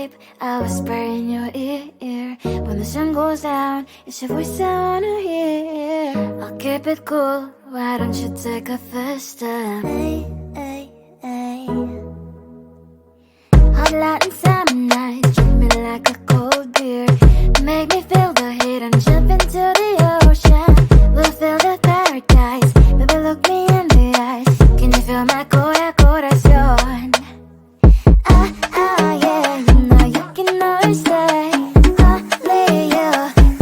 babe, I'll whisper in your ear. When the sun goes down, it's your voice I wanna hear. I'll keep it cool, why don't you take a first step? Hey, hey, hey. Hot light and summer nights, treat me like a cold beer. Make me feel the heat and jump into the ocean. We'll feel the paradise, baby look me in the eyes. Can you feel my corazón? Yeah, you know you can always stay. Only you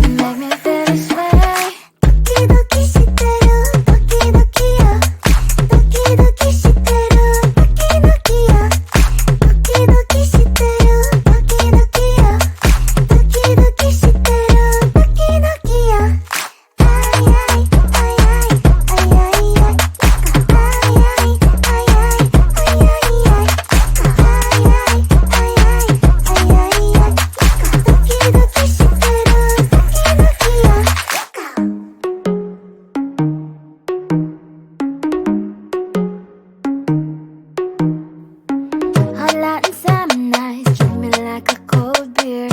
can make me feel this way. 도끼도끼 시대로 도끼도끼야. 도끼도끼 시대로 도끼도끼야. 도끼도끼 시대로 도끼도끼야. 도끼도끼 시대로 도끼도끼야. 아이아이 아이아이 아이아이 아이아이 아이아이 Hot light and summer nights, treat me like a cold beer.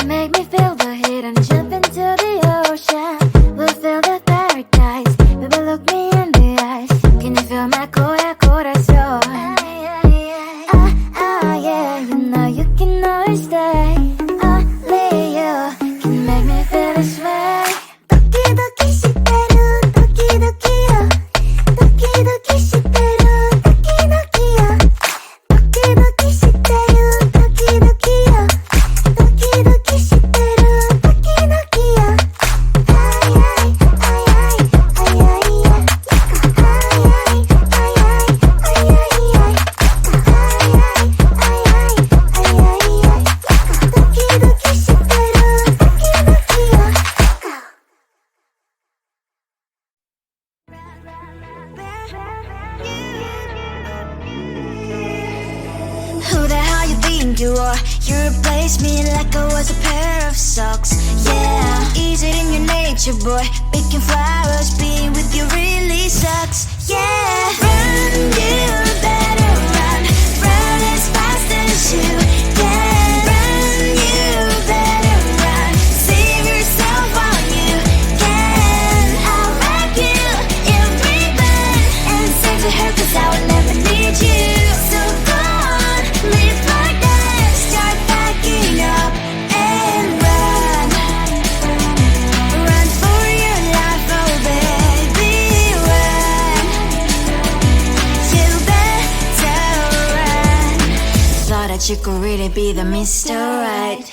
Make me feel the heat and jump into the ocean. We'll feel the paradise, baby look me in the eyes. Can you feel my corazón? Yeah, you know you can always stay. Only you can make me feel this way. 도끼도끼 시대로 도끼도끼야. 도끼도끼 시대로 도끼도끼야. 도끼도끼 시대로 도끼도끼야. 도끼도끼 시대로 도끼도끼야. 아이아이 아이아이 아이아이 아이아이 아이아이 도끼도끼 시대로 도끼도끼야. Who the hell you think you are? You replaced me like I was a pair of socks. Yeah, is it in your nature, boy? Picking flowers, being with you really sucks. Yeah, run, you better run. Run as fast as you can. Run, you better run. Save yourself while you can. I'll wrap you in ribbon and send to her 'cause I will never need you. So go on, live like that. Start backing up and run. Run for your life, oh baby, run. You better run. Thought that you could really be the Mr. Right.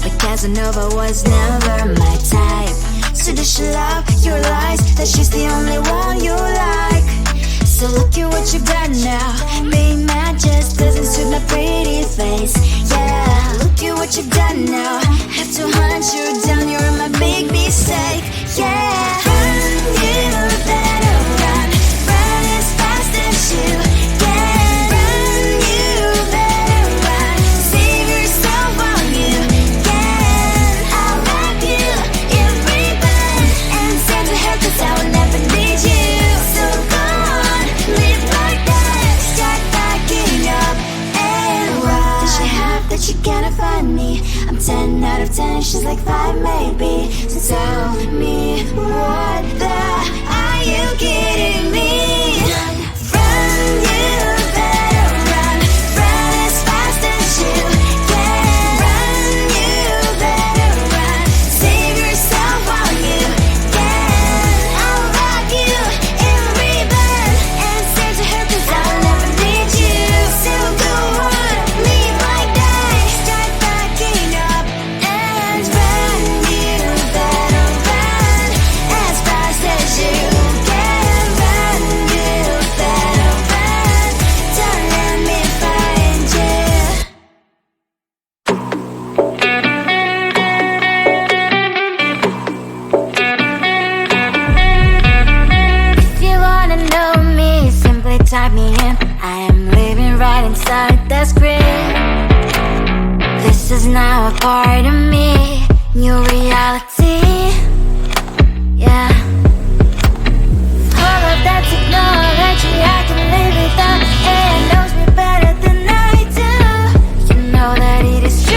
But Casanova was never my type. So does she love your lies? That she's the only one you like. So look at what you got now. Being mad just doesn't suit my pretty face. Yeah, look at what you got now. Have to hunt you down, you're my big mistake. Yeah, run, you better run. Run as fast as you can. Run, you better run. Save yourself while you can. I'll wrap you in ribbon and send to her 'cause I will never need you. So go on, live like that. Start backing up and run. Does she have that she cannot find me? I'm 10 out of 10, she's like 5 maybe. So tell me, what the are you kidding me? Run, you better run. Run as fast as you can. Run, you better run. Save yourself while you can. I'll wrap you in ribbon and send to her 'cause I will never need you. So go on, live like that. Start backing up and run. You better run as fast as you can. Run, you better run. Don't let me find you. If you wanna know me, simply type me in. I am living right inside the screen. This is now a part of me, new reality. Yeah. All of that technology I can live without. It knows me better than I do. You know that it is true.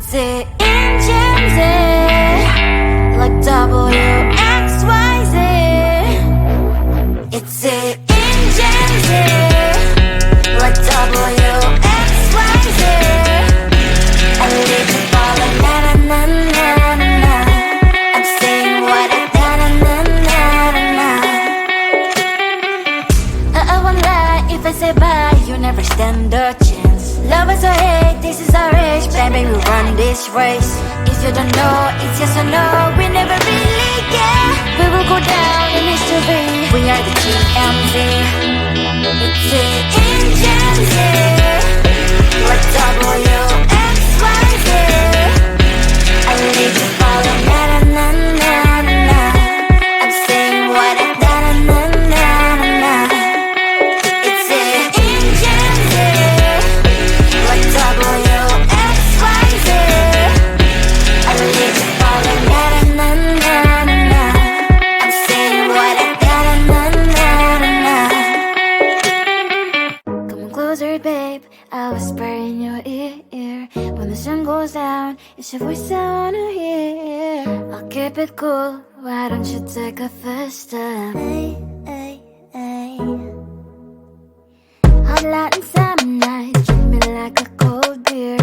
It's it in Gen Z, like WXYZ. It's it in Gen Z, like WXYZ. I live to follow na na na na na na. I'm saying what I na na na na na. I won't lie if I say bye, you never stand a chance. Love us or hate, this is our age, baby, we run this race. If you don't know, it's yes or no, we never really care. We will go down in history, we are the TMZ. It's it in Gen Z, like WXYZ. I need to follow na na na na na. I'm saying what I na na na na na. It's it in Gen Z, like WXYZ. I need to follow na na na na na. I'm saying what I na na na na. Come on closer, babe. I'll whisper in your ear. When the sun goes down, it's your voice I wanna hear. I'll keep it cool. Why don't you take a first step? Hey, hey, hey. Hot light and summer night, treat me like a cold beer.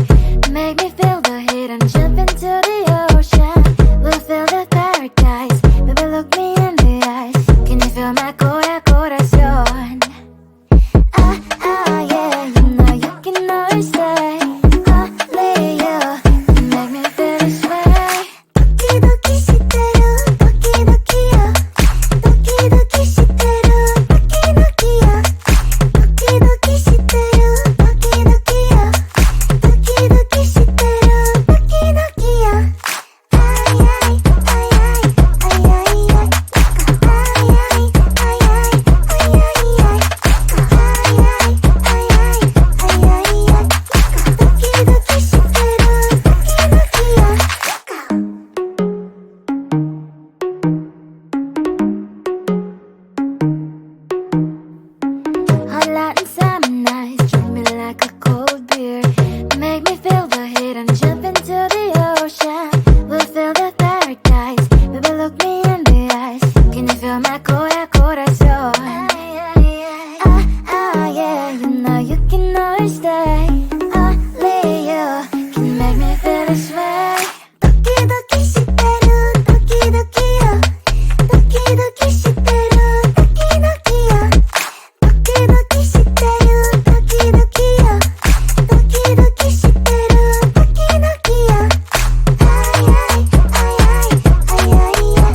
Make me feel the heat and jump into the ocean. We'll feel the paradise. Baby, look me in the eyes. Can you feel my corazón? Ah, ah, yeah, you know you can always stay. Only you can make me feel this way. Doki doki shiteru, doki doki yo. Doki doki shiteru, doki doki yo. Doki doki shiteru, doki doki yo. Doki doki shiteru, doki doki yo. Ay ay ay ay ay ay ay. Ay ay ay ay ay ay ay. Hot light and summer nights, treat me like a cold beer. Make me feel the heat and jump into the ocean. We'll feel the paradise. Baby, look me in the eyes. Can you feel my corazón? Ah, ah, yeah, you know you can always stay. Only you can make me feel this way. Doki doki shiteru, doki doki yo. Doki doki shiteru, doki doki yo. Doki doki shiteru, doki doki yo. Doki doki shiteru, doki doki yo. Ay ay ay ay ay ay ay.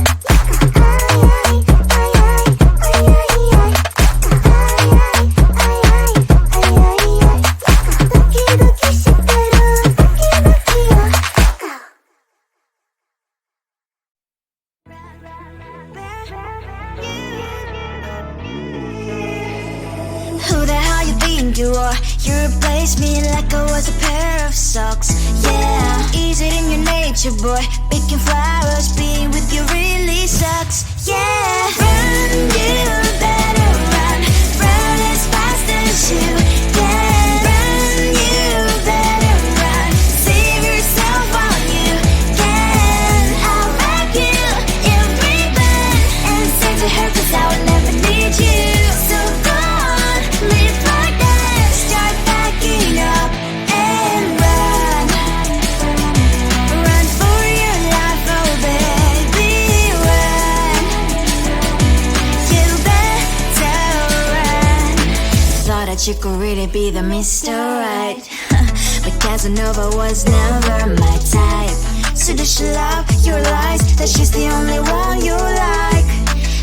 Ay ay ay ay ay ay ay. Ay ay ay ay ay ay ay. Doki doki shiteru, doki doki yo. Who the hell you think you are? You replaced me like I was a pair of socks. Yeah, is it in your nature, boy? Picking flowers, being with you really sucks. Yeah, run, you better run. Run as fast as you can. Run, you better run. Save yourself while you can. I'll wrap you in ribbon and send to her 'cause I will never need you. So go on, live like that. Start backing up and run. Run for your life, oh baby, run. You better run. Thought that you could really be the Mr. Right. But Casanova was never my type. So does she love your lies? That she's the only one you like.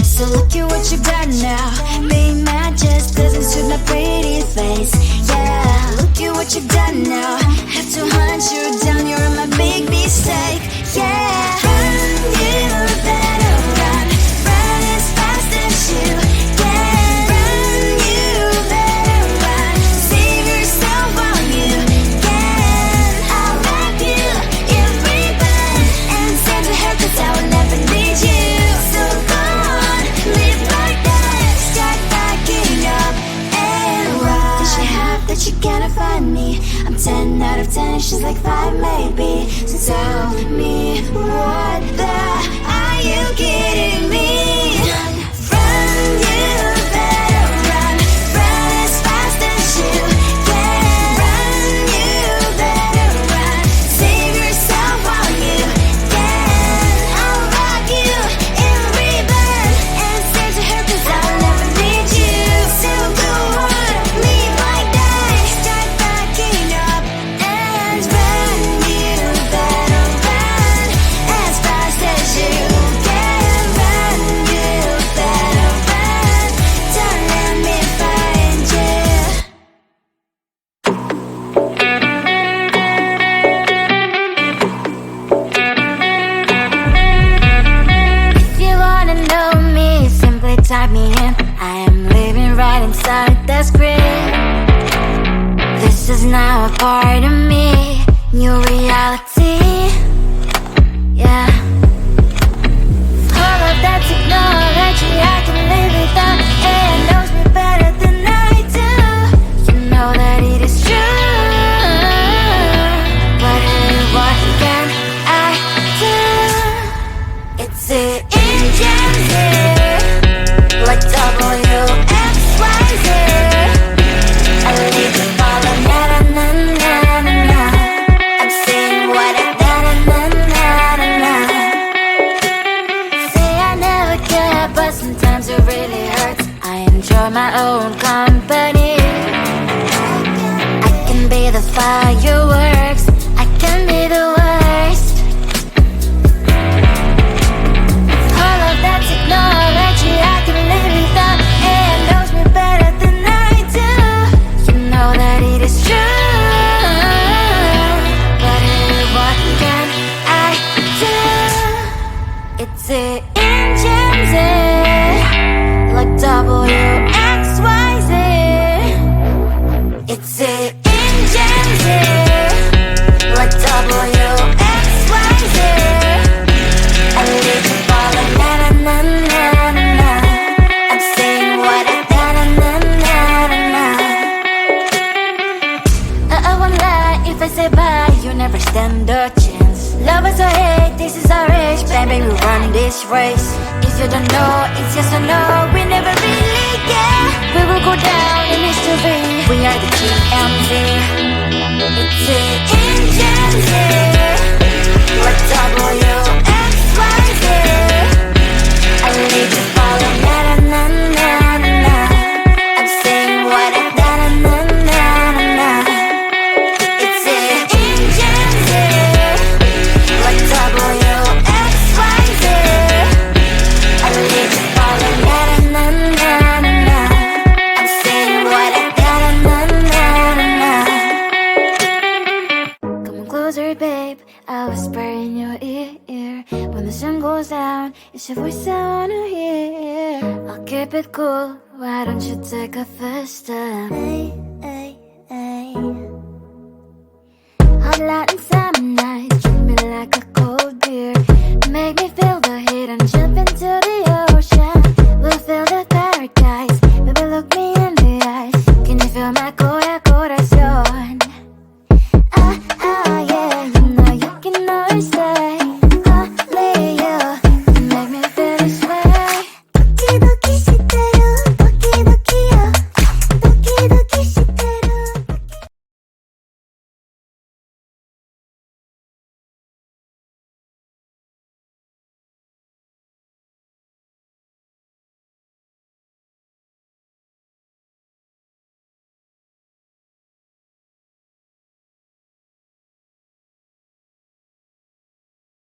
So look at what you've done now. Being mad just doesn't suit my pretty face. Yeah, look at what you've done now. Have to hunt you down, you're my big mistake. Yeah, run, you better run. Run as fast as you can. Run, you better run. Save yourself while you can. I'll wrap you in ribbon and send to her 'cause I will never need you. So go on, live like that. Start backing up and run. Does she have that you cannot find me? I'm 10 out of 10 25 maybe. So tell me, what the are you kidding me? Run, you better run. Run as fast as you can. Run, you better run. Save yourself while you can. I'll rock you in rebirth and say to her, 'cause I'll never need you. So go on, leave like that. Start backing up and run. You better run as fast as you can. Run, you better run. Don't let me find you. If you wanna know me, simply type me in. I am living right inside the screen. This is now a part of me, new reality. Yeah. All of that technology I can live without. It knows me better than I do. You know that it is true. But hey, what can I do? It's the engines here, like WXYZ. I leave the follow, na na na na na na. I'm saying what I na na na na na na. Say I never care, but sometimes it really hurts. I enjoy my own company. I can be the fireworks, I can be the worst. All of that technology I can live without. It knows me better than I do. You know that it is true. But hey, what can I do? It's the engines, like WXYZ. It's the engines, like WXYZ. I live to follow, na na na na na na. I'm saying what I na na na na na na. I won't lie if I say bye, you never stand a chance. Love us or hate, this is our age, baby, we run this race. If you don't know, it's yes or no, we never really care. We will go down in history, we are the TMZ. It's the engines, like WXYZ. I need to follow, na na na na na na. I'm saying what I na na na na na na. It's the engines, like WXYZ. I need to follow, na na na na na na. I'm saying what I na na na na na na. Come closer, babe, I'll whisper in your ear. When the sun goes down, it's your voice I wanna hear. I'll keep it cool, why don't you take a first step? Hey, hey, hey. Hot light and summer nights,